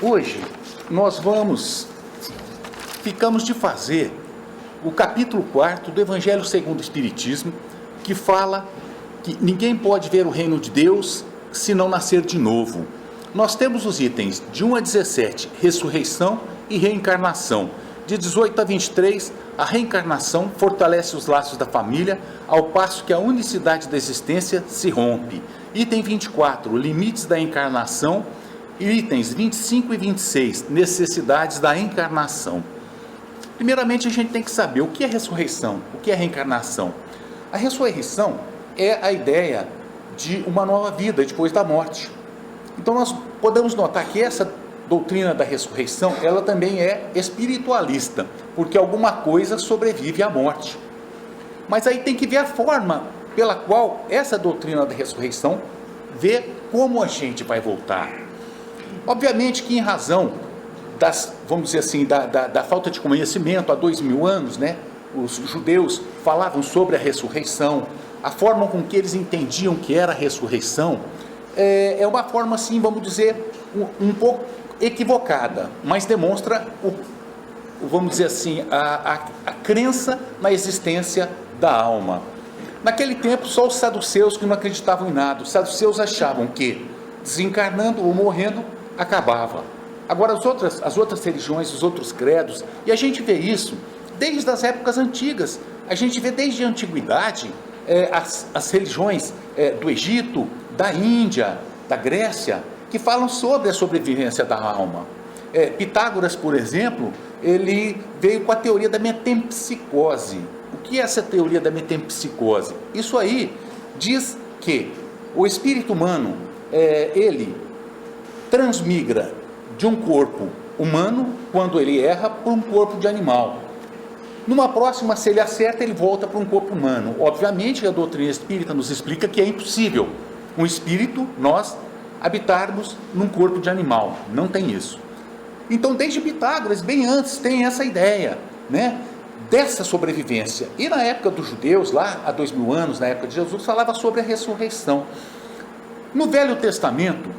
Hoje nós ficamos de fazer o capítulo 4 do Evangelho segundo o Espiritismo, que fala que ninguém pode ver o reino de Deus se não nascer de novo. Nós temos os itens de 1 a 17, ressurreição e reencarnação. De 18 a 23, a reencarnação fortalece os laços da família, ao passo que a unicidade da existência se rompe. Item 24, limites da encarnação. E itens 25 e 26, necessidades da encarnação. Primeiramente, a gente tem que saber o que é ressurreição, o que é reencarnação. A ressurreição é a ideia de uma nova vida depois da morte. Então, nós podemos notar que essa doutrina da ressurreição, ela também é espiritualista, porque alguma coisa sobrevive à morte. Mas aí tem que ver a forma pela qual essa doutrina da ressurreição vê como a gente vai voltar. Obviamente que em razão vamos dizer assim, da falta de conhecimento há 2000 anos, né? Os judeus falavam sobre a ressurreição, a forma com que eles entendiam que era a ressurreição, é uma forma assim, vamos dizer, um pouco equivocada, mas demonstra, vamos dizer assim, a crença na existência da alma. Naquele tempo, só os saduceus que não acreditavam em nada. Os saduceus achavam que desencarnando ou morrendo, acabava. Agora as outras religiões, os outros credos, e a gente vê isso desde as épocas antigas, a gente vê desde a antiguidade as religiões do Egito, da Índia, da Grécia, que falam sobre a sobrevivência da alma. Pitágoras, por exemplo, ele veio com a teoria da metempsicose. O que é essa teoria da metempsicose? Isso aí diz que o espírito humano, ele transmigra de um corpo humano, quando ele erra, para um corpo de animal. Numa próxima, se ele acerta, ele volta para um corpo humano. Obviamente, a doutrina espírita nos explica que é impossível um espírito, nós, habitarmos num corpo de animal. Não tem isso. Então, desde Pitágoras, bem antes, tem essa ideia, né, dessa sobrevivência. E na época dos judeus, lá há 2000 anos, na época de Jesus, falava sobre a ressurreição. No Velho Testamento,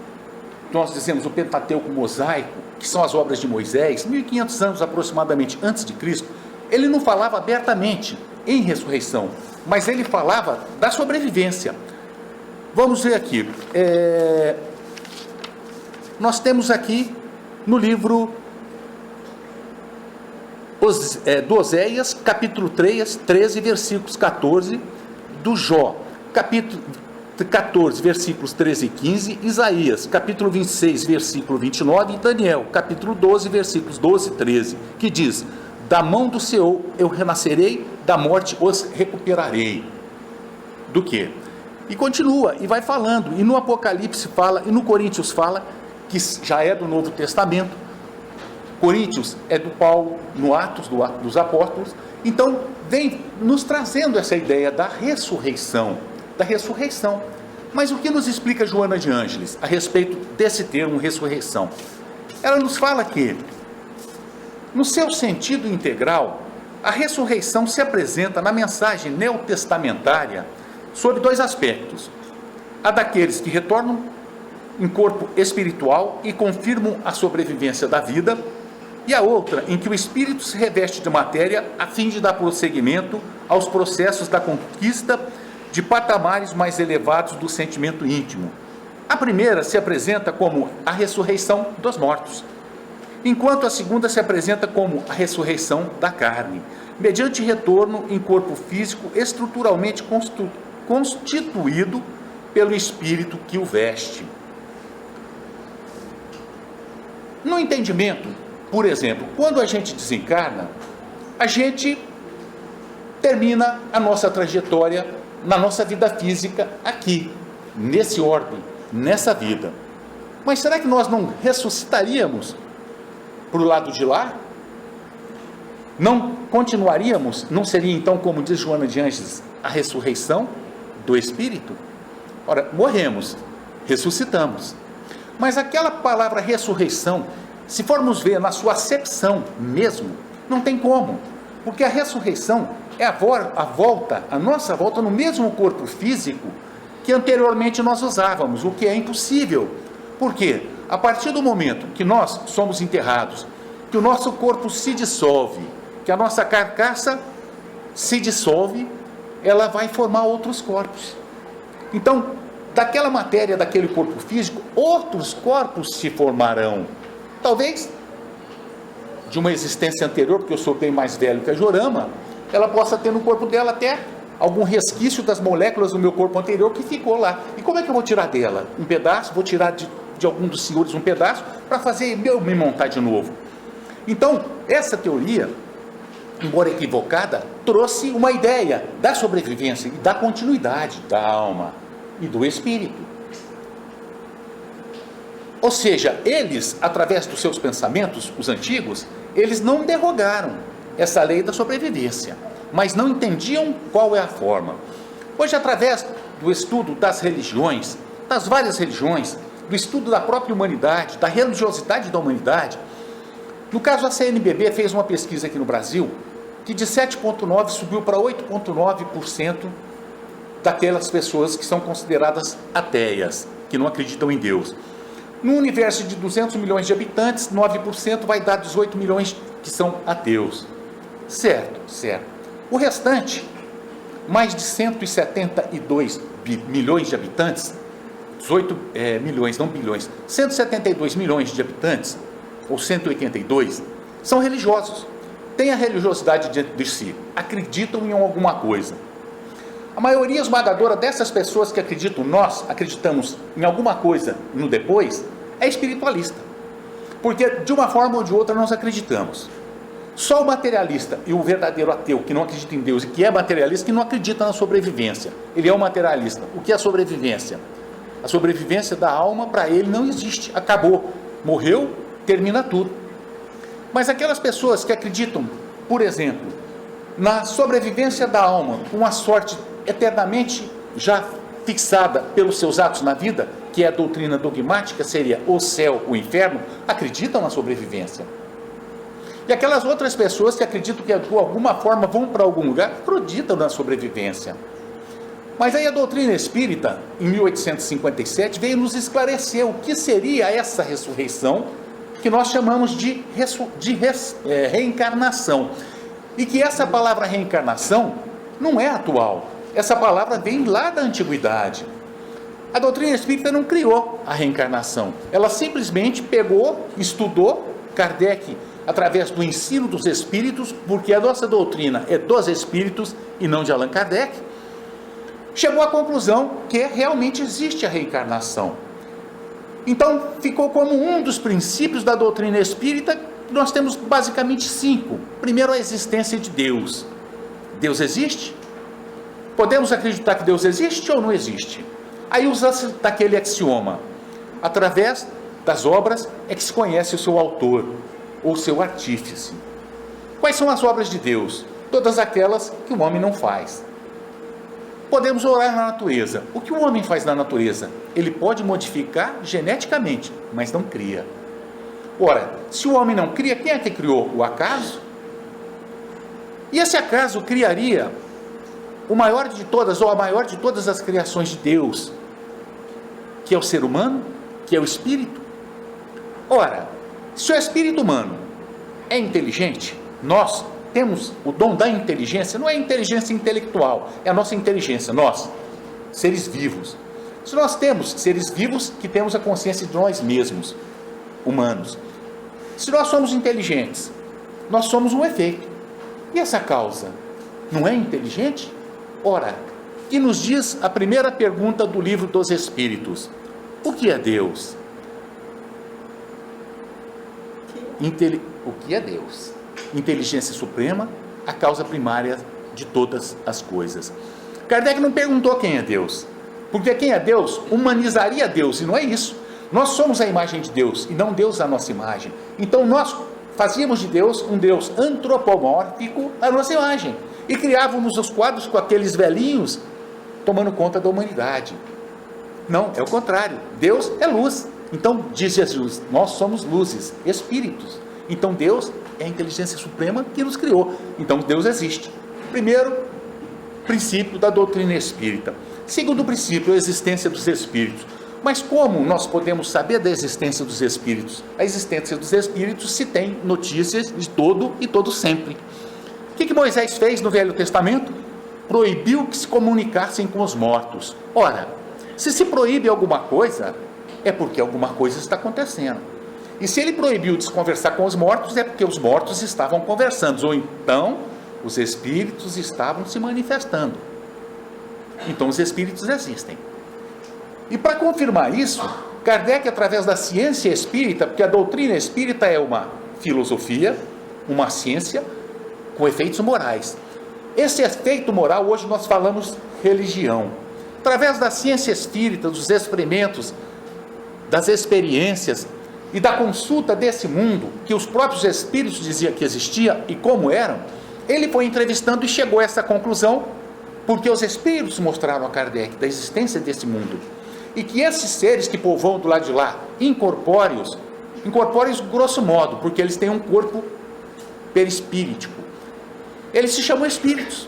nós dizemos o Pentateuco mosaico, que são as obras de Moisés, 1500 anos aproximadamente antes de Cristo, ele não falava abertamente em ressurreição, mas ele falava da sobrevivência. Vamos ver aqui, nós temos aqui no livro do Oséias, capítulo 13, versículos 14, do Jó, capítulo 14, versículos 13 e 15, Isaías, capítulo 26, versículo 29, e Daniel, capítulo 12, versículos 12 e 13, que diz: da mão do Senhor eu renascerei, da morte os recuperarei. Do quê? E continua, e vai falando, e no Apocalipse fala, e no Coríntios fala, que já é do Novo Testamento. Coríntios é do Paulo, no Atos dos Apóstolos. Então, vem nos trazendo essa ideia da ressurreição. Mas o que nos explica Joana de Ângeles a respeito desse termo ressurreição? Ela nos fala que, no seu sentido integral, a ressurreição se apresenta na mensagem neotestamentária sob dois aspectos: a daqueles que retornam em corpo espiritual e confirmam a sobrevivência da vida, e a outra em que o espírito se reveste de matéria a fim de dar prosseguimento aos processos da conquista de patamares mais elevados do sentimento íntimo. A primeira se apresenta como a ressurreição dos mortos, enquanto a segunda se apresenta como a ressurreição da carne, mediante retorno em corpo físico estruturalmente constituído pelo espírito que o veste. No entendimento, por exemplo, quando a gente desencarna, a gente termina a nossa trajetória na nossa vida física aqui, nesse orbe, nessa vida. Mas será que nós não ressuscitaríamos para o lado de lá? Não continuaríamos? Não seria então, como diz Joana de Ângeles, a ressurreição do espírito? Ora, morremos, ressuscitamos. Mas aquela palavra ressurreição, se formos ver na sua acepção mesmo, não tem como. Porque a ressurreição é a nossa volta no mesmo corpo físico que anteriormente nós usávamos, o que é impossível. Por quê? a partir do momento que nós somos enterrados, que o nosso corpo se dissolve, que a nossa carcaça se dissolve, ela vai formar outros corpos. Então, daquela matéria, daquele corpo físico, outros corpos se formarão. Talvez de uma existência anterior, porque eu sou bem mais velho que a Jorama, ela possa ter no corpo dela até algum resquício das moléculas do meu corpo anterior que ficou lá. E como é que eu vou tirar dela? Um pedaço, vou tirar de algum dos senhores um pedaço, para fazer eu me montar de novo. Então, essa teoria, embora equivocada, trouxe uma ideia da sobrevivência e da continuidade da alma e do espírito. Ou seja, eles, através dos seus pensamentos, os antigos, eles não derrogaram essa lei da sobrevivência, mas não entendiam qual é a forma. Hoje, através do estudo das religiões, das várias religiões, do estudo da própria humanidade, da religiosidade da humanidade, no caso a CNBB fez uma pesquisa aqui no Brasil, que de 7,9% subiu para 8,9% daquelas pessoas que são consideradas ateias, que não acreditam em Deus. No universo de 200 milhões de habitantes, 9% vai dar 18 milhões que são ateus. Certo. O restante, mais de 172 milhões de habitantes, 18 milhões, não bilhões, 172 milhões de habitantes, ou 182, são religiosos. Têm a religiosidade dentro de si, acreditam em alguma coisa. A maioria esmagadora dessas pessoas que acreditam, nós acreditamos em alguma coisa no depois, é espiritualista. Porque de uma forma ou de outra nós acreditamos. Só o materialista e o verdadeiro ateu que não acredita em Deus e que é materialista, que não acredita na sobrevivência. Ele é um materialista. O que é a sobrevivência? A sobrevivência da alma para ele não existe. Acabou. Morreu, termina tudo. Mas aquelas pessoas que acreditam, por exemplo, na sobrevivência da alma, com a sorte eternamente já fixada pelos seus atos na vida, que é a doutrina dogmática, seria o céu, o inferno, acreditam na sobrevivência. E aquelas outras pessoas que acreditam que de alguma forma vão para algum lugar, acreditam na sobrevivência. Mas aí a doutrina espírita, em 1857, veio nos esclarecer o que seria essa ressurreição, que nós chamamos de reencarnação. E que essa palavra reencarnação não é atual. Essa palavra vem lá da antiguidade. A doutrina espírita não criou a reencarnação. Ela simplesmente pegou, estudou, Kardec, através do ensino dos espíritos, porque a nossa doutrina é dos espíritos e não de Allan Kardec, chegou à conclusão que realmente existe a reencarnação. Então, ficou como um dos princípios da doutrina espírita. Nós temos basicamente 5. Primeiro, a existência de Deus. Deus existe? Podemos acreditar que Deus existe ou não existe? Aí usa-se daquele axioma: através das obras é que se conhece o seu autor, ou seu artífice. Quais são as obras de Deus? Todas aquelas que o homem não faz. Podemos orar na natureza. O que o homem faz na natureza? Ele pode modificar geneticamente, mas não cria. Ora, se o homem não cria, quem é que criou? O acaso? E esse acaso criaria o maior de todas, ou a maior de todas as criações de Deus, que é o ser humano, que é o espírito. Ora, se o espírito humano é inteligente, nós temos o dom da inteligência, não é inteligência intelectual, é a nossa inteligência, nós, seres vivos. Se nós temos seres vivos que temos a consciência de nós mesmos, humanos, se nós somos inteligentes, nós somos um efeito. E essa causa não é inteligente? Ora, que nos diz a primeira pergunta do livro dos Espíritos: o que é Deus? O que é Deus? Inteligência suprema, a causa primária de todas as coisas. Kardec não perguntou quem é Deus, porque quem é Deus humanizaria Deus, e não é isso. Nós somos a imagem de Deus, e não Deus a nossa imagem. Então nós fazíamos de Deus um Deus antropomórfico à nossa imagem, e criávamos os quadros com aqueles velhinhos tomando conta da humanidade. Não, é o contrário. Deus é luz. Então diz Jesus, nós somos luzes, espíritos. Então Deus é a inteligência suprema que nos criou. Então Deus existe. Primeiro princípio da doutrina espírita. Segundo princípio, a existência dos espíritos. Mas como nós podemos saber da existência dos espíritos? A existência dos espíritos se tem notícias de todo e todo sempre. O que Moisés fez no Velho Testamento? Proibiu que se comunicassem com os mortos. Ora, se proíbe alguma coisa, é porque alguma coisa está acontecendo. E se ele proibiu de se conversar com os mortos, é porque os mortos estavam conversando, ou então os espíritos estavam se manifestando. Então os espíritos existem. E para confirmar isso, Kardec, através da ciência espírita, porque a doutrina espírita é uma filosofia, uma ciência com efeitos morais. Esse efeito moral, hoje nós falamos religião. Através da ciência espírita, dos experimentos, das experiências e da consulta desse mundo, que os próprios espíritos diziam que existia e como eram, ele foi entrevistando e chegou a essa conclusão, porque os espíritos mostraram a Kardec da existência desse mundo. E que esses seres que povoam do lado de lá, incorpóreos grosso modo, porque eles têm um corpo perispíritico, eles se chamam espíritos.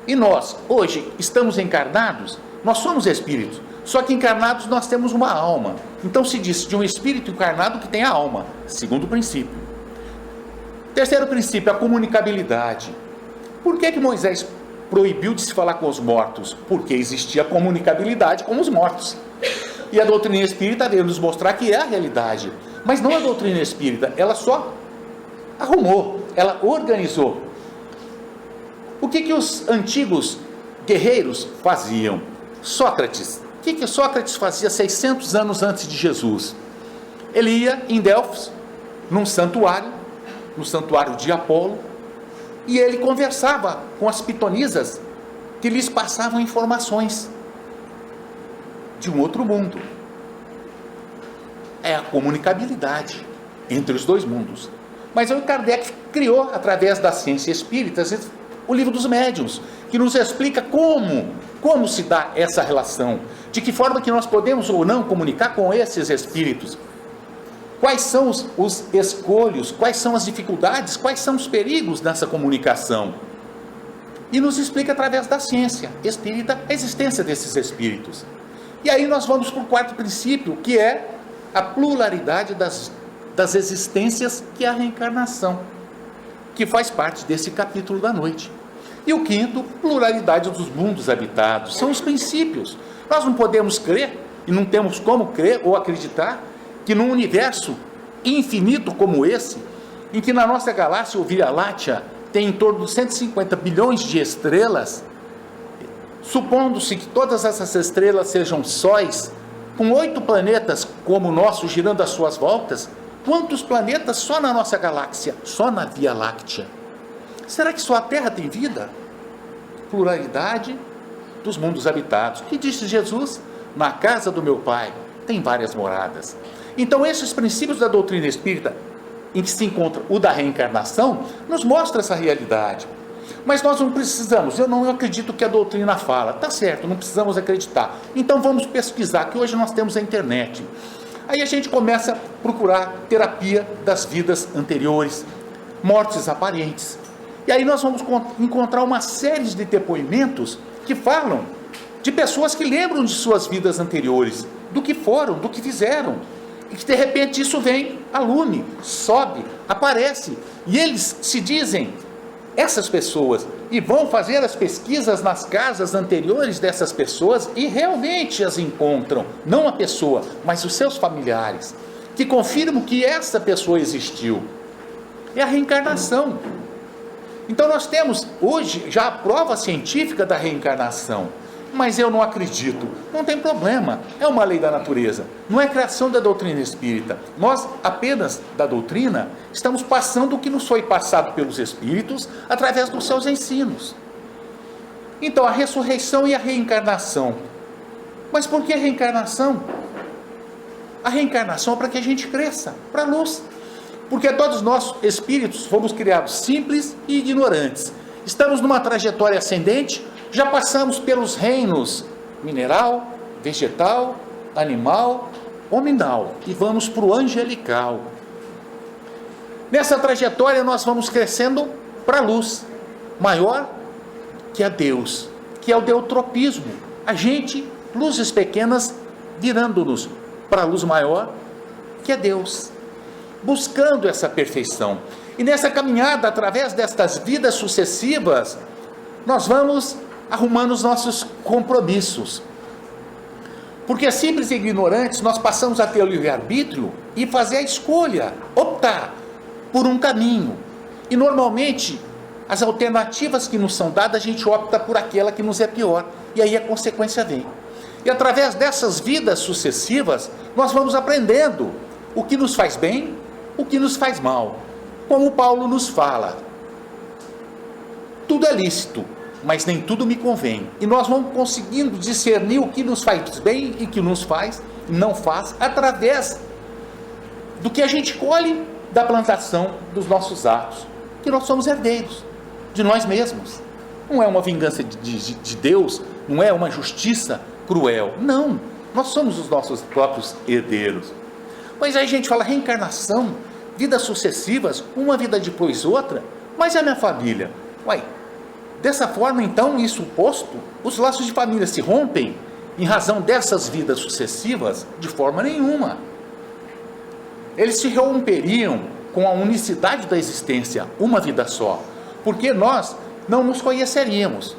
E nós, hoje, estamos encarnados, nós somos espíritos, só que encarnados nós temos uma alma. Então se diz de um espírito encarnado que tem a alma, segundo princípio. Terceiro princípio, a comunicabilidade. Por que Moisés proibiu de se falar com os mortos? Porque existia comunicabilidade com os mortos. E a doutrina espírita veio nos mostrar que é a realidade. Mas não a doutrina espírita, ela só arrumou, ela organizou. O que os antigos guerreiros faziam? Sócrates. O que Sócrates fazia 600 anos antes de Jesus? Ele ia em Delfos, num santuário, no santuário de Apolo, e ele conversava com as pitonisas que lhes passavam informações de um outro mundo. É a comunicabilidade entre os dois mundos. Mas o Kardec criou, através da ciência espírita, o livro dos médiuns, que nos explica como se dá essa relação, de que forma que nós podemos ou não comunicar com esses espíritos, quais são os escolhos, quais são as dificuldades, quais são os perigos nessa comunicação. E nos explica através da ciência espírita a existência desses espíritos. E aí nós vamos para o quarto princípio, que é a pluralidade das existências, que é a reencarnação, que faz parte desse capítulo da noite. E o quinto, pluralidade dos mundos habitados, são os princípios. Nós não podemos crer, e não temos como crer ou acreditar, que num universo infinito como esse, em que na nossa galáxia, o Via Láctea, tem em torno de 150 bilhões de estrelas, supondo-se que todas essas estrelas sejam sóis, com 8 planetas como o nosso girando as suas voltas, quantos planetas só na nossa galáxia, só na Via Láctea? Será que só a Terra tem vida? Pluralidade dos mundos habitados. O que disse Jesus? Na casa do meu Pai tem várias moradas. Então esses princípios da doutrina espírita, em que se encontra o da reencarnação, nos mostra essa realidade. Mas nós não precisamos, eu não acredito que a doutrina fala, tá certo, não precisamos acreditar, então vamos pesquisar, que hoje nós temos a internet. Aí a gente começa a procurar terapia das vidas anteriores, mortes aparentes, e aí nós vamos encontrar uma série de depoimentos que falam de pessoas que lembram de suas vidas anteriores, do que foram, do que fizeram, e que de repente isso vem a lume, sobe, aparece, e eles se dizem essas pessoas, e vão fazer as pesquisas nas casas anteriores dessas pessoas, e realmente as encontram, não a pessoa, mas os seus familiares, que confirmam que essa pessoa existiu. É a reencarnação. Então nós temos hoje já a prova científica da reencarnação. Mas eu não acredito, não tem problema, é uma lei da natureza, não é criação da doutrina espírita. Nós apenas da doutrina estamos passando o que nos foi passado pelos espíritos através dos seus ensinos. Então a ressurreição e a reencarnação. Mas por que a reencarnação? A reencarnação é para que a gente cresça, para a luz. Porque todos nós espíritos fomos criados simples e ignorantes. Estamos numa trajetória ascendente. Já passamos pelos reinos mineral, vegetal, animal, hominal, e vamos para o angelical. Nessa trajetória nós vamos crescendo para a luz, maior que a Deus, que é o deutropismo. A gente, luzes pequenas, virando-nos para a luz maior, que é Deus, buscando essa perfeição. E nessa caminhada, através destas vidas sucessivas, nós vamos arrumando os nossos compromissos. Porque simples e ignorantes, nós passamos a ter o livre-arbítrio e fazer a escolha, optar por um caminho. E normalmente, as alternativas que nos são dadas, a gente opta por aquela que nos é pior. E aí a consequência vem. E através dessas vidas sucessivas, nós vamos aprendendo o que nos faz bem, o que nos faz mal. Como Paulo nos fala, tudo é lícito, mas nem tudo me convém. E nós vamos conseguindo discernir o que nos faz bem e o que nos faz e não faz, através do que a gente colhe da plantação dos nossos atos, que nós somos herdeiros de nós mesmos. Não é uma vingança de Deus, não é uma justiça cruel, não, nós somos os nossos próprios herdeiros. Mas aí a gente fala reencarnação, vidas sucessivas, uma vida depois outra, mas é a minha família. Uai, dessa forma então, isso posto, os laços de família se rompem em razão dessas vidas sucessivas? De forma nenhuma. Eles se romperiam com a unicidade da existência, uma vida só, porque nós não nos conheceríamos.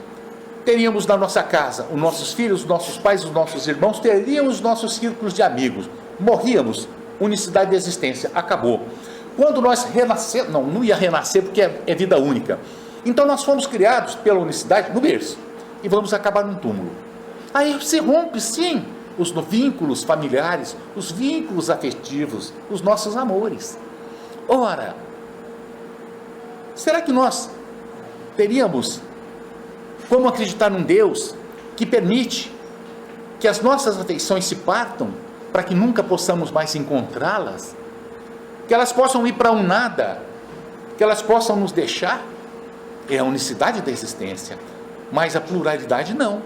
Teríamos na nossa casa os nossos filhos, os nossos pais, os nossos irmãos, teríamos os nossos círculos de amigos, morríamos, unicidade da existência, acabou. Quando nós renascemos, não ia renascer porque é vida única. Então nós fomos criados pela unicidade no berço e vamos acabar num túmulo. Aí se rompe sim os vínculos familiares, os vínculos afetivos, os nossos amores. Ora, será que nós teríamos como acreditar num Deus que permite que as nossas afeições se partam para que nunca possamos mais encontrá-las? Que elas possam ir para um nada, que elas possam nos deixar? É a unicidade da existência, mas a pluralidade não.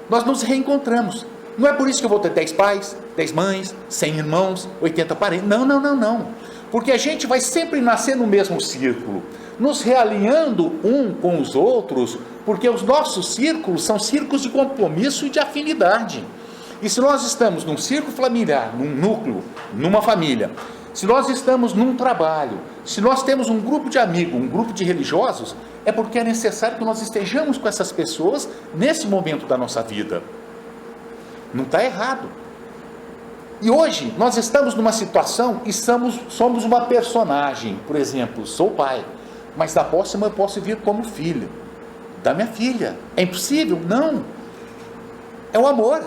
Nós nos reencontramos. Não é por isso que eu vou ter 10 pais, 10 mães, 100 irmãos, 80 parentes. Não. Porque a gente vai sempre nascer no mesmo círculo, nos realinhando um com os outros, porque os nossos círculos são círculos de compromisso e de afinidade. E se nós estamos num círculo familiar, num núcleo, numa família, se nós estamos num trabalho, se nós temos um grupo de amigos, um grupo de religiosos, é porque é necessário que nós estejamos com essas pessoas nesse momento da nossa vida. Não está errado. E hoje nós estamos numa situação e somos uma personagem. Por exemplo, sou pai, mas da próxima eu posso vir como filho da minha filha. É impossível? Não. É o amor.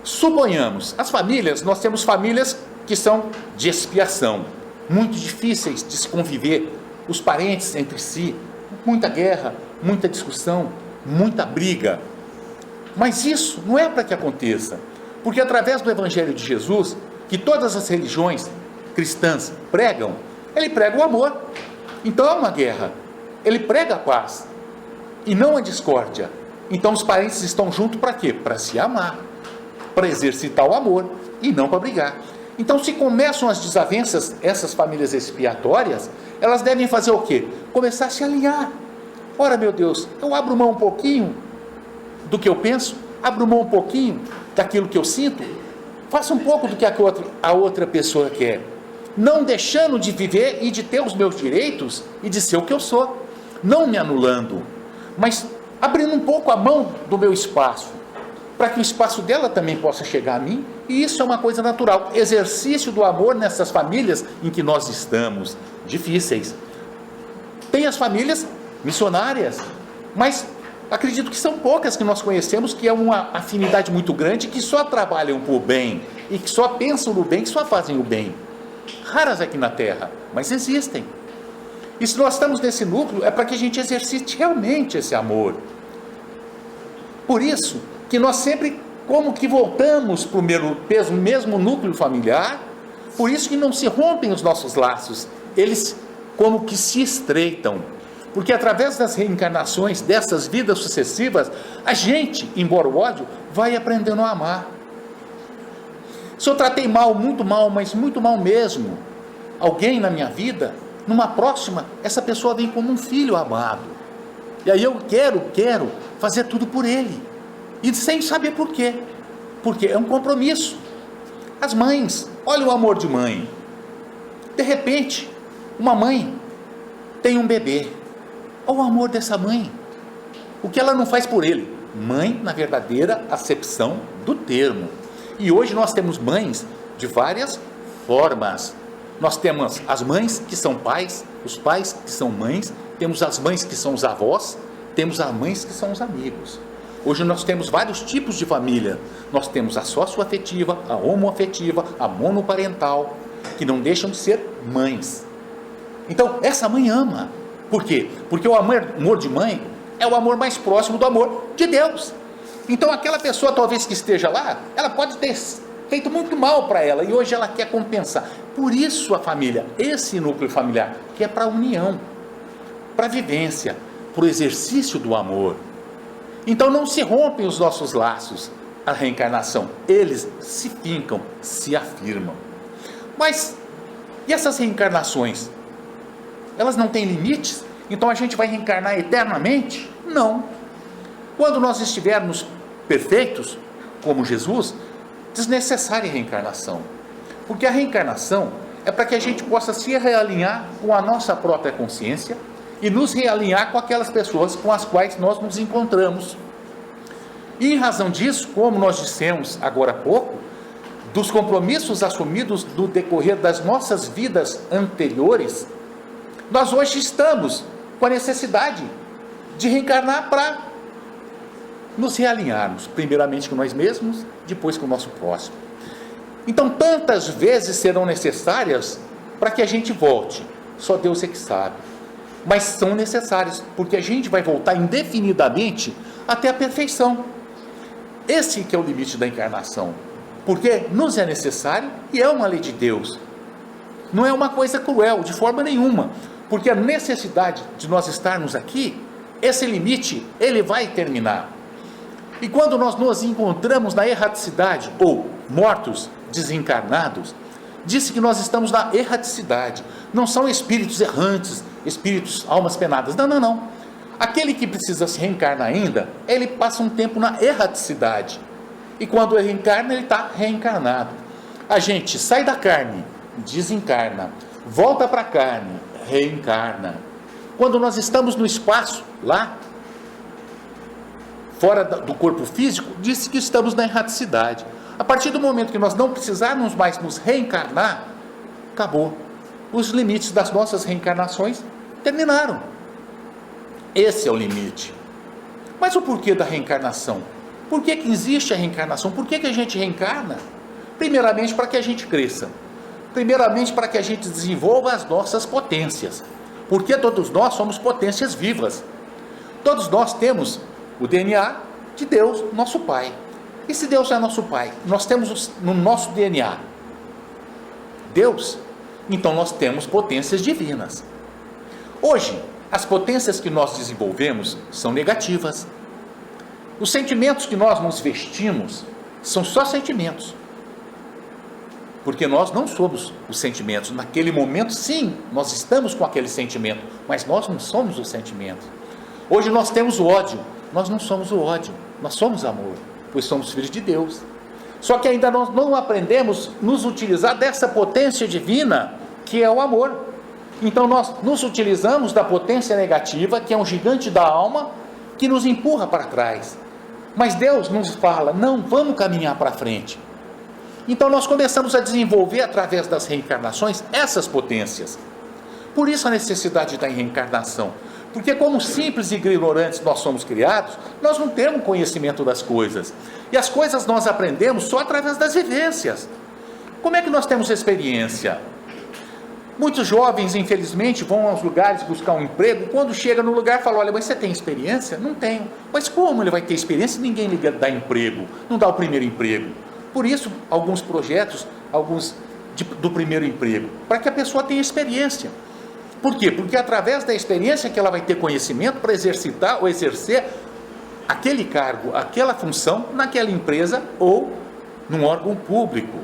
Suponhamos, as famílias, nós temos famílias que são de expiação, muito difíceis de se conviver, os parentes entre si, muita guerra, muita discussão, muita briga. Mas isso não é para que aconteça, porque através do Evangelho de Jesus, que todas as religiões cristãs pregam, ele prega o amor. Então é uma guerra, ele prega a paz e não a discórdia. Então os parentes estão juntos para quê? Para se amar, para exercitar o amor e não para brigar. Então, se começam as desavenças, essas famílias expiatórias, elas devem fazer o quê? Começar a se alinhar. Ora, meu Deus, eu abro mão um pouquinho do que eu penso, abro mão um pouquinho daquilo que eu sinto, faço um pouco do que a outra pessoa quer, não deixando de viver e de ter os meus direitos e de ser o que eu sou, não me anulando, mas abrindo um pouco a mão do meu espaço, para que o espaço dela também possa chegar a mim, e isso é uma coisa natural, exercício do amor nessas famílias em que nós estamos, difíceis. Tem as famílias missionárias, mas acredito que são poucas que nós conhecemos, que é uma afinidade muito grande, que só trabalham por bem, e que só pensam no bem, que só fazem o bem. Raras aqui na Terra, mas existem. E se nós estamos nesse núcleo, é para que a gente exercite realmente esse amor. Por isso que nós sempre, como que voltamos para o mesmo núcleo familiar, por isso que não se rompem os nossos laços, eles como que se estreitam, porque através das reencarnações, dessas vidas sucessivas, a gente, embora o ódio, vai aprendendo a amar. Se eu tratei mal, mas muito mal mesmo, alguém na minha vida, numa próxima, essa pessoa vem como um filho amado, e aí eu quero fazer tudo por ele, e sem saber por quê. Porque é um compromisso. As mães, olha o amor de mãe. De repente, uma mãe tem um bebê. Olha o amor dessa mãe. O que ela não faz por ele? Mãe, na verdadeira acepção do termo. E hoje nós temos mães de várias formas. Nós temos as mães que são pais, os pais que são mães, temos as mães que são os avós, temos as mães que são os amigos. Hoje nós temos vários tipos de família. Nós temos a socioafetiva, a homoafetiva, a monoparental, que não deixam de ser mães. Então, essa mãe ama. Por quê? Porque o amor de mãe é o amor mais próximo do amor de Deus. Então, aquela pessoa talvez que esteja lá, ela pode ter feito muito mal para ela e hoje ela quer compensar. Por isso a família, esse núcleo familiar, que é para a união, para a vivência, para o exercício do amor. Então não se rompem os nossos laços, a reencarnação, eles se fincam, se afirmam. Mas, e essas reencarnações? Elas não têm limites? Então a gente vai reencarnar eternamente? Não. Quando nós estivermos perfeitos, como Jesus, desnecessária a reencarnação. Porque a reencarnação é para que a gente possa se realinhar com a nossa própria consciência e nos realinhar com aquelas pessoas com as quais nós nos encontramos. E em razão disso, como nós dissemos agora há pouco, dos compromissos assumidos no decorrer das nossas vidas anteriores, nós hoje estamos com a necessidade de reencarnar para nos realinharmos, primeiramente com nós mesmos, depois com o nosso próximo. Então, tantas vezes serão necessárias para que a gente volte, só Deus é que sabe. Mas são necessárias, porque a gente vai voltar indefinidamente até a perfeição. Esse que é o limite da encarnação, porque nos é necessário e é uma lei de Deus. Não é uma coisa cruel, de forma nenhuma, porque a necessidade de nós estarmos aqui, esse limite, ele vai terminar. E quando nós nos encontramos na erraticidade, ou mortos, desencarnados, disse que nós estamos na erraticidade. Não são espíritos errantes, espíritos, almas penadas. Não, não, não. Aquele que precisa se reencarnar ainda, ele passa um tempo na erraticidade. E quando ele reencarna, ele está reencarnado. A gente sai da carne, desencarna, volta para a carne, reencarna. Quando nós estamos no espaço, lá, fora do corpo físico, disse que estamos na erraticidade. A partir do momento que nós não precisarmos mais nos reencarnar, acabou. Os limites das nossas reencarnações terminaram. Esse é o limite. Mas o porquê da reencarnação? Por que existe a reencarnação? Por que a gente reencarna? Primeiramente para que a gente cresça. Primeiramente para que a gente desenvolva as nossas potências. Porque todos nós somos potências vivas. Todos nós temos o DNA de Deus, nosso Pai. E se Deus é nosso Pai, nós temos no nosso DNA Deus, então nós temos potências divinas. Hoje, as potências que nós desenvolvemos são negativas. Os sentimentos que nós nos vestimos são só sentimentos. Porque nós não somos os sentimentos. Naquele momento, sim, nós estamos com aquele sentimento, mas nós não somos o sentimento. Hoje nós temos o ódio. Nós não somos o ódio, nós somos amor, pois somos filhos de Deus. Só que ainda nós não aprendemos a nos utilizar dessa potência divina, que é o amor. Então nós nos utilizamos da potência negativa, que é um gigante da alma, que nos empurra para trás. Mas Deus nos fala, não, vamos caminhar para frente. Então nós começamos a desenvolver, através das reencarnações, essas potências. Por isso a necessidade da reencarnação. Porque como simples e ignorantes nós somos criados, nós não temos conhecimento das coisas. E as coisas nós aprendemos só através das vivências. Como é que nós temos experiência? Muitos jovens, infelizmente, vão aos lugares buscar um emprego, quando chega no lugar falam, olha, mas você tem experiência? Não tenho. Mas como ele vai ter experiência se ninguém lhe dá emprego? Não dá o primeiro emprego. Por isso, alguns projetos, do primeiro emprego, para que a pessoa tenha experiência. Por quê? Porque é através da experiência que ela vai ter conhecimento para exercitar ou exercer aquele cargo, aquela função naquela empresa ou num órgão público.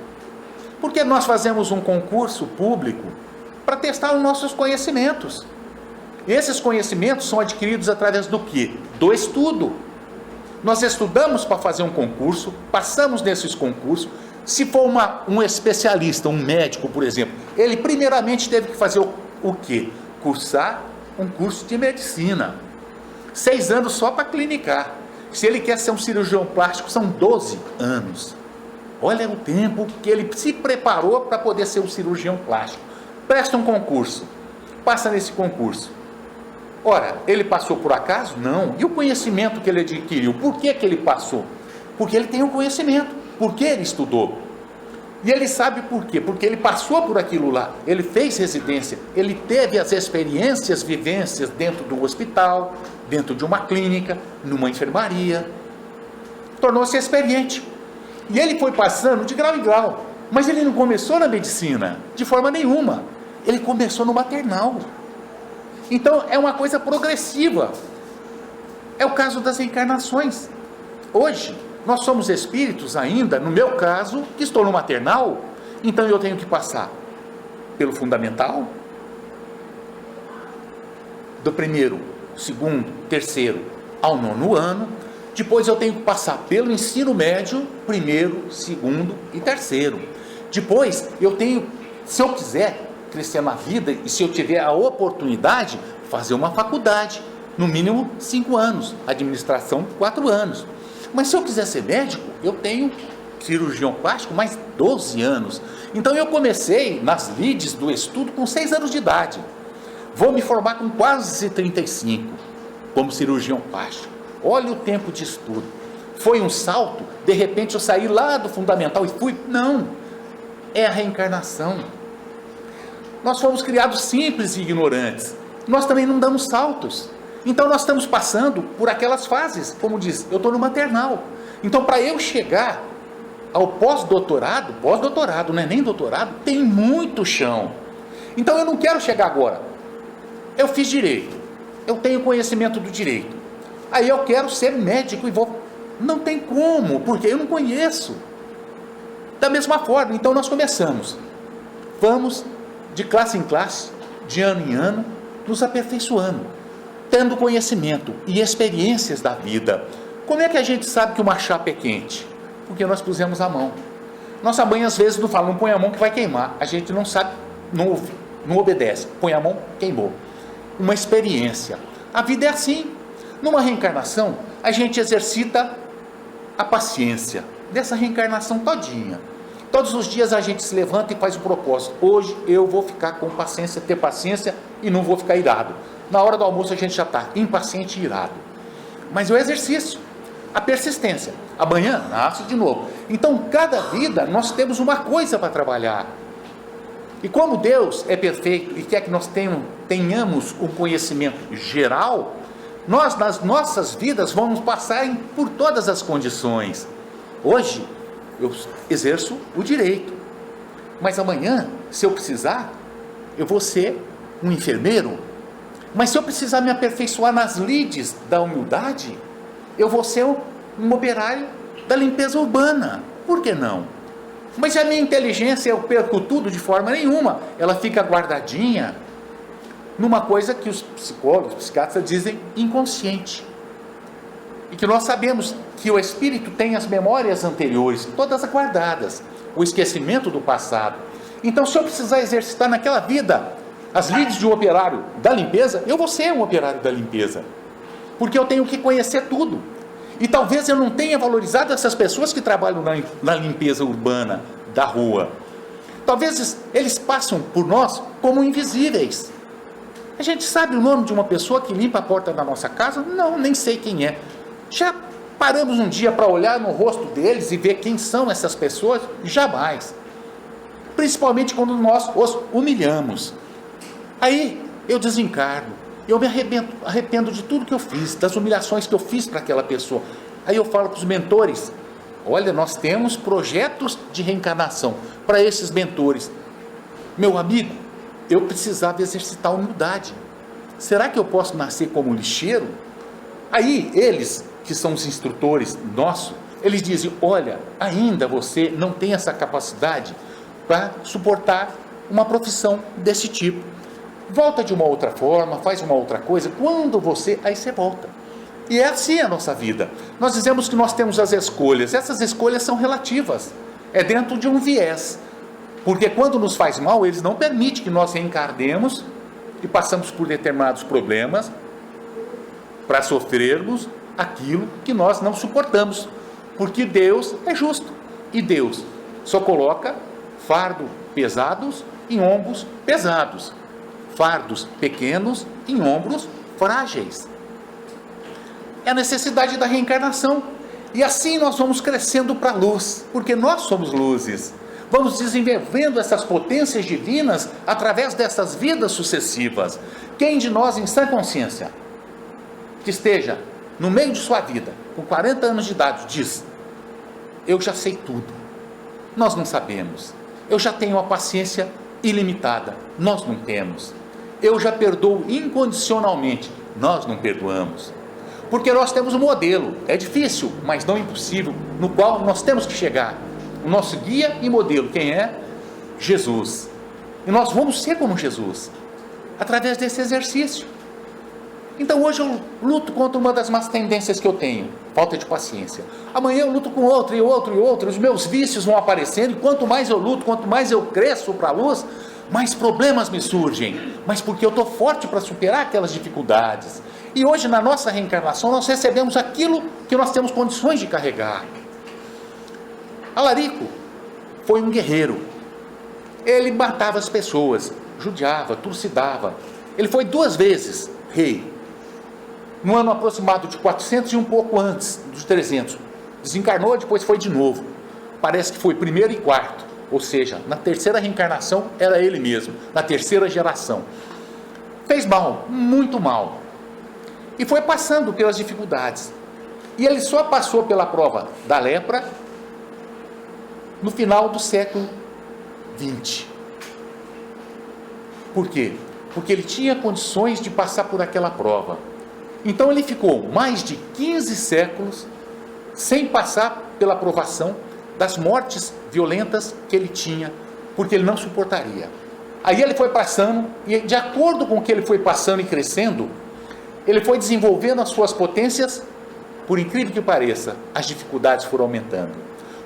Porque nós fazemos um concurso público para testar os nossos conhecimentos. E esses conhecimentos são adquiridos através do quê? Do estudo. Nós estudamos para fazer um concurso, passamos nesses concursos. Se for um especialista, um médico, por exemplo, ele primeiramente teve que fazer o quê? Cursar um curso de medicina. 6 anos só para clinicar. Se ele quer ser um cirurgião plástico, são 12 anos. Olha o tempo que ele se preparou para poder ser um cirurgião plástico. Presta um concurso, passa nesse concurso. Ora, ele passou por acaso? Não. E o conhecimento que ele adquiriu? Por que ele passou? Porque ele tem um conhecimento. Por que ele estudou? E ele sabe por quê? Porque ele passou por aquilo lá. Ele fez residência. Ele teve as experiências, vivências dentro do hospital, dentro de uma clínica, numa enfermaria. Tornou-se experiente. E ele foi passando de grau em grau. Mas ele não começou na medicina, de forma nenhuma. Ele começou no maternal. Então é uma coisa progressiva. É o caso das reencarnações. Hoje nós somos espíritos ainda, no meu caso, que estou no maternal, então eu tenho que passar pelo fundamental, do 1º, 2º, 3º ao 9º ano. Depois eu tenho que passar pelo ensino médio, 1º, 2º e 3º. Depois eu tenho, se eu quiser crescer na vida e se eu tiver a oportunidade, fazer uma faculdade, no mínimo 5 anos, administração 4 anos. Mas se eu quiser ser médico, eu tenho cirurgião plástico mais 12 anos. Então eu comecei nas lides do estudo com 6 anos de idade. Vou me formar com quase 35, como cirurgião plástico. Olha o tempo de estudo. Foi um salto, de repente eu saí lá do fundamental e fui. Não, é a reencarnação. Nós fomos criados simples e ignorantes. Nós também não damos saltos. Então nós estamos passando por aquelas fases, como diz, eu estou no maternal. Então para eu chegar ao pós-doutorado não é nem doutorado, tem muito chão. Então eu não quero chegar agora. Eu fiz direito, eu tenho conhecimento do direito. Aí eu quero ser médico e vou. Não tem como, porque eu não conheço. Da mesma forma, então nós começamos. Vamos de classe em classe, de ano em ano, nos aperfeiçoando, tendo conhecimento e experiências da vida. Como é que a gente sabe que uma chapa é quente? Porque nós pusemos a mão. Nossa mãe às vezes não fala, não põe a mão que vai queimar. A gente não sabe, não ouve, não obedece. Põe a mão, queimou. Uma experiência. A vida é assim. Numa reencarnação, a gente exercita a paciência dessa reencarnação todinha. Todos os dias a gente se levanta e faz o propósito. Hoje eu vou ficar com paciência, ter paciência e não vou ficar irado. Na hora do almoço a gente já está impaciente e irado. Mas o exercício, a persistência. Amanhã nasce de novo. Então cada vida nós temos uma coisa para trabalhar. E como Deus é perfeito e quer que nós tenhamos um conhecimento geral, nós nas nossas vidas vamos passar por todas as condições. Hoje eu exerço o direito, mas amanhã, se eu precisar, eu vou ser um enfermeiro. Mas se eu precisar me aperfeiçoar nas lides da humildade, eu vou ser um operário da limpeza urbana. Por que não? Mas a minha inteligência, eu perco tudo de forma nenhuma. Ela fica guardadinha numa coisa que os psicólogos, os psiquiatras dizem inconsciente. E que nós sabemos que o espírito tem as memórias anteriores, todas guardadas, o esquecimento do passado. Então, se eu precisar exercitar naquela vida as lides de um operário da limpeza, eu vou ser um operário da limpeza, porque eu tenho que conhecer tudo. E talvez eu não tenha valorizado essas pessoas que trabalham na limpeza urbana da rua. Talvez eles passam por nós como invisíveis. A gente sabe o nome de uma pessoa que limpa a porta da nossa casa? Não, nem sei quem é. Já paramos um dia para olhar no rosto deles e ver quem são essas pessoas? Jamais. Principalmente quando nós os humilhamos. Aí eu desencarno, eu me arrependo de tudo que eu fiz, das humilhações que eu fiz para aquela pessoa. Aí eu falo para os mentores, olha, nós temos projetos de reencarnação para esses mentores. Meu amigo, eu precisava exercitar a humildade. Será que eu posso nascer como lixeiro? Aí eles, que são os instrutores nossos, eles dizem, olha, ainda você não tem essa capacidade para suportar uma profissão desse tipo. Volta de uma outra forma, faz uma outra coisa, quando você, aí você volta. E é assim a nossa vida. Nós dizemos que nós temos as escolhas. Essas escolhas são relativas. É dentro de um viés. Porque quando nos faz mal, eles não permitem que nós reencarnemos e passamos por determinados problemas para sofrermos aquilo que nós não suportamos. Porque Deus é justo. E Deus só coloca fardo pesados em ombros pesados. Fardos pequenos em ombros frágeis. É a necessidade da reencarnação. E assim nós vamos crescendo para a luz, porque nós somos luzes. Vamos desenvolvendo essas potências divinas através dessas vidas sucessivas. Quem de nós, em sã consciência, que esteja no meio de sua vida, com 40 anos de idade, diz: eu já sei tudo. Nós não sabemos. Eu já tenho a paciência ilimitada. Nós não temos. Eu já perdoo incondicionalmente. Nós não perdoamos. Porque nós temos um modelo, é difícil, mas não impossível, no qual nós temos que chegar. O nosso guia e modelo, quem é? Jesus. E nós vamos ser como Jesus, através desse exercício. Então hoje eu luto contra uma das más tendências que eu tenho, falta de paciência. Amanhã eu luto com outra, e outra, e outra, os meus vícios vão aparecendo, e quanto mais eu luto, quanto mais eu cresço para a luz, mais problemas me surgem, mas porque eu estou forte para superar aquelas dificuldades. E hoje na nossa reencarnação nós recebemos aquilo que nós temos condições de carregar. Alarico foi um guerreiro. Ele matava as pessoas, judiava, trucidava. Ele foi 2 vezes rei. No ano aproximado de 400 e um pouco antes dos 300. Desencarnou, depois foi de novo. Parece que foi primeiro e quarto. Ou seja, na terceira reencarnação era ele mesmo, na terceira geração. Fez mal, muito mal. E foi passando pelas dificuldades. E ele só passou pela prova da lepra no final do século XX. Por quê? Porque ele tinha condições de passar por aquela prova. Então ele ficou mais de 15 séculos sem passar pela provação das mortes violentas que ele tinha, porque ele não suportaria. Aí ele foi passando, e de acordo com o que ele foi passando e crescendo, ele foi desenvolvendo as suas potências. Por incrível que pareça, as dificuldades foram aumentando.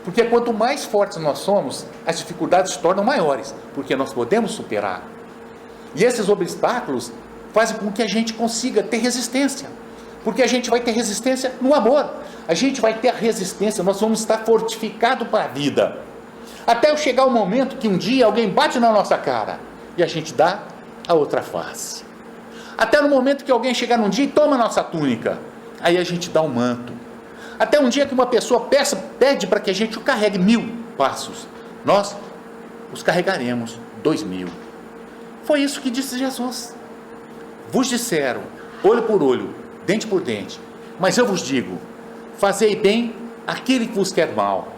Porque quanto mais fortes nós somos, as dificuldades se tornam maiores, porque nós podemos superar. E esses obstáculos fazem com que a gente consiga ter resistência. Porque a gente vai ter resistência no amor. A gente vai ter a resistência, nós vamos estar fortificados para a vida. Até chegar o momento que um dia alguém bate na nossa cara e a gente dá a outra face. Até no momento que alguém chegar num dia e toma a nossa túnica, aí a gente dá um manto. Até um dia que uma pessoa pede para que a gente o carregue 1000 passos, nós os carregaremos 2000. Foi isso que disse Jesus. Vos disseram, olho por olho, dente por dente, mas eu vos digo, fazei bem aquele que vos quer mal.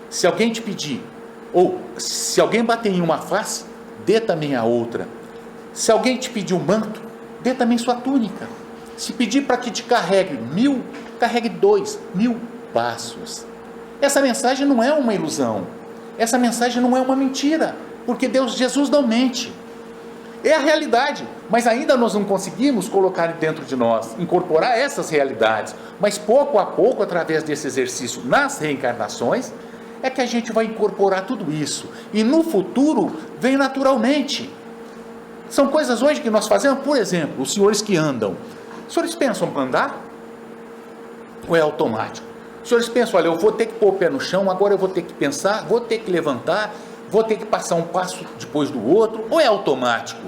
Se alguém te pedir, ou se alguém bater em uma face, dê também a outra. Se alguém te pedir um manto, dê também sua túnica. Se pedir para que te carregue 1000, carregue 2000 passos. Essa mensagem não é uma ilusão. Essa mensagem não é uma mentira, porque Jesus não mente. É a realidade, mas ainda nós não conseguimos colocar dentro de nós, incorporar essas realidades. Mas pouco a pouco, através desse exercício nas reencarnações, é que a gente vai incorporar tudo isso. E no futuro, vem naturalmente. São coisas hoje que nós fazemos, por exemplo, os senhores que andam. Os senhores pensam para andar? Ou é automático? Os senhores pensam, olha, eu vou ter que pôr o pé no chão, agora eu vou ter que pensar, vou ter que levantar, vou ter que passar um passo depois do outro, ou é automático?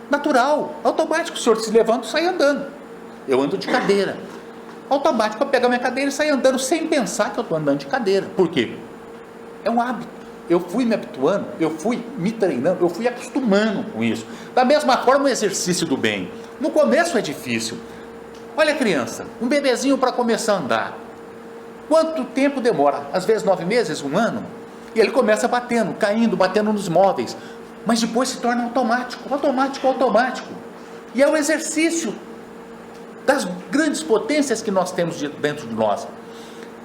Natural, automático, o senhor se levanta e sai andando. Eu ando de cadeira. Automático, eu pego a minha cadeira e saio andando sem pensar que eu estou andando de cadeira. Por quê? É um hábito. Eu fui me habituando, eu fui me treinando, eu fui acostumando com isso. Da mesma forma, o exercício do bem. No começo é difícil. Olha a criança, um bebezinho para começar a andar. Quanto tempo demora? Às vezes 9 meses, 1 ano. E ele começa batendo, caindo, batendo nos móveis. Mas depois se torna automático, automático, automático. E é o exercício das grandes potências que nós temos dentro de nós.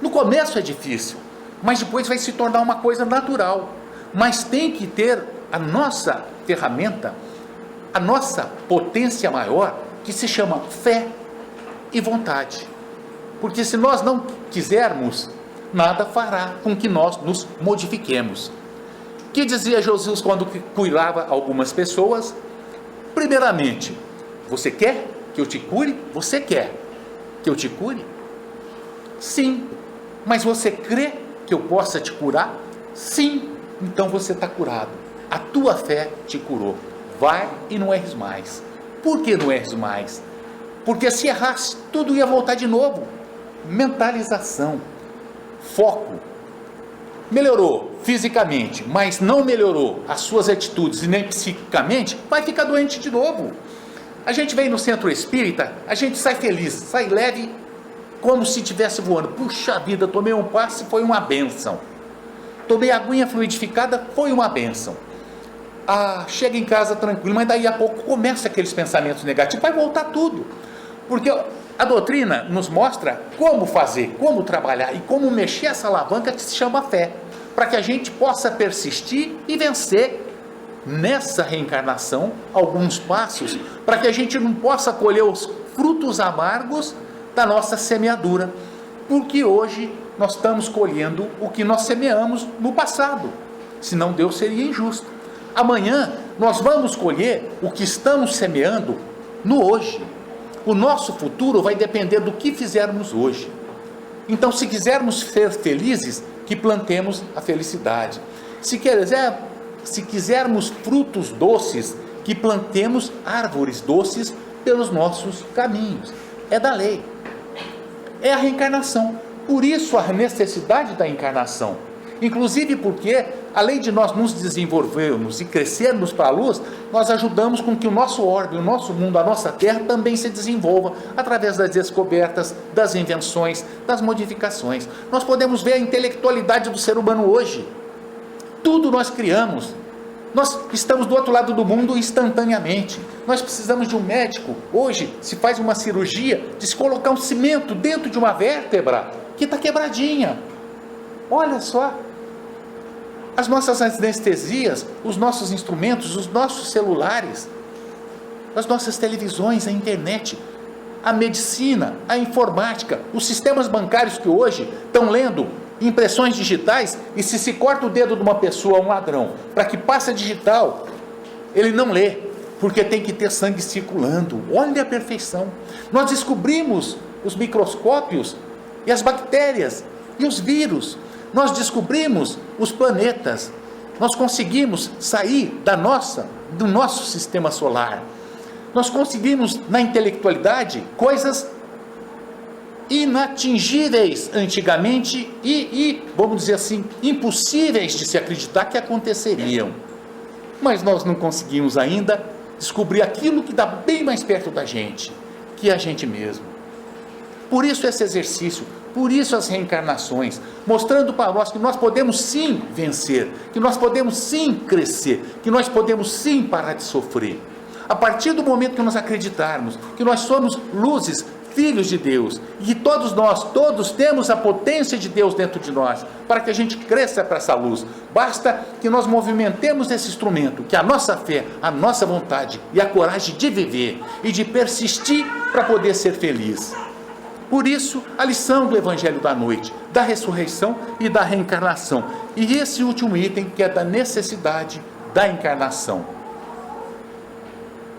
No começo é difícil, mas depois vai se tornar uma coisa natural. Mas tem que ter a nossa ferramenta, a nossa potência maior, que se chama fé. e vontade. Porque se nós não quisermos, nada fará com que nós nos modifiquemos. Que dizia Jesus quando curava algumas pessoas? Primeiramente, você quer que eu te cure? Você quer que eu te cure? Sim. Mas você crê que eu possa te curar? Sim. Então você está curado. A tua fé te curou. Vai e não erres mais. Por que não erres mais? Porque se errasse, tudo ia voltar de novo. Mentalização, foco. Melhorou fisicamente, mas não melhorou as suas atitudes e nem psiquicamente, vai ficar doente de novo. A gente vem no centro espírita, a gente sai feliz, sai leve, como se estivesse voando. Puxa vida, tomei um passe, foi uma bênção. Tomei aguinha fluidificada, foi uma bênção. Chega em casa tranquilo, mas daí a pouco começa aqueles pensamentos negativos, vai voltar tudo. Porque a doutrina nos mostra como fazer, como trabalhar e como mexer essa alavanca que se chama fé, para que a gente possa persistir e vencer nessa reencarnação alguns passos, para que a gente não possa colher os frutos amargos da nossa semeadura, porque hoje nós estamos colhendo o que nós semeamos no passado, senão Deus seria injusto. Amanhã nós vamos colher o que estamos semeando no hoje. O nosso futuro vai depender do que fizermos hoje. Então, se quisermos ser felizes, que plantemos a felicidade. Se quisermos frutos doces, que plantemos árvores doces pelos nossos caminhos. É da lei. É a reencarnação. Por isso a necessidade da encarnação. Inclusive porque, além de nós nos desenvolvermos e crescermos para a luz, nós ajudamos com que o nosso orbe, o nosso mundo, a nossa terra também se desenvolva através das descobertas, das invenções, das modificações. Nós podemos ver a intelectualidade do ser humano hoje. Tudo nós criamos. Nós estamos do outro lado do mundo instantaneamente. Nós precisamos de um médico. Hoje se faz uma cirurgia de se colocar um cimento dentro de uma vértebra que está quebradinha. Olha só. As nossas anestesias, os nossos instrumentos, os nossos celulares, as nossas televisões, a internet, a medicina, a informática, os sistemas bancários que hoje estão lendo impressões digitais, e se corta o dedo de uma pessoa, um ladrão, para que passe a digital, ele não lê, porque tem que ter sangue circulando. Olha a perfeição. Nós descobrimos os microscópios e as bactérias e os vírus. Nós descobrimos os planetas, nós conseguimos sair do nosso sistema solar, nós conseguimos na intelectualidade coisas inatingíveis antigamente e, vamos dizer assim, impossíveis de se acreditar que aconteceriam, mas nós não conseguimos ainda descobrir aquilo que está bem mais perto da gente, que é a gente mesmo. Por isso esse exercício, por isso as reencarnações, mostrando para nós que nós podemos sim vencer, que nós podemos sim crescer, que nós podemos sim parar de sofrer. A partir do momento que nós acreditarmos que nós somos luzes, filhos de Deus, e que todos temos a potência de Deus dentro de nós, para que a gente cresça para essa luz, basta que nós movimentemos esse instrumento, que é a nossa fé, a nossa vontade e a coragem de viver e de persistir para poder ser feliz. Por isso, a lição do Evangelho da noite, da ressurreição e da reencarnação. E esse último item, que é da necessidade da encarnação.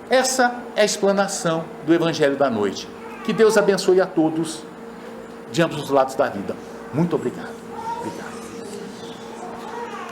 Essa é a explanação do Evangelho da noite. Que Deus abençoe a todos de ambos os lados da vida. Muito obrigado.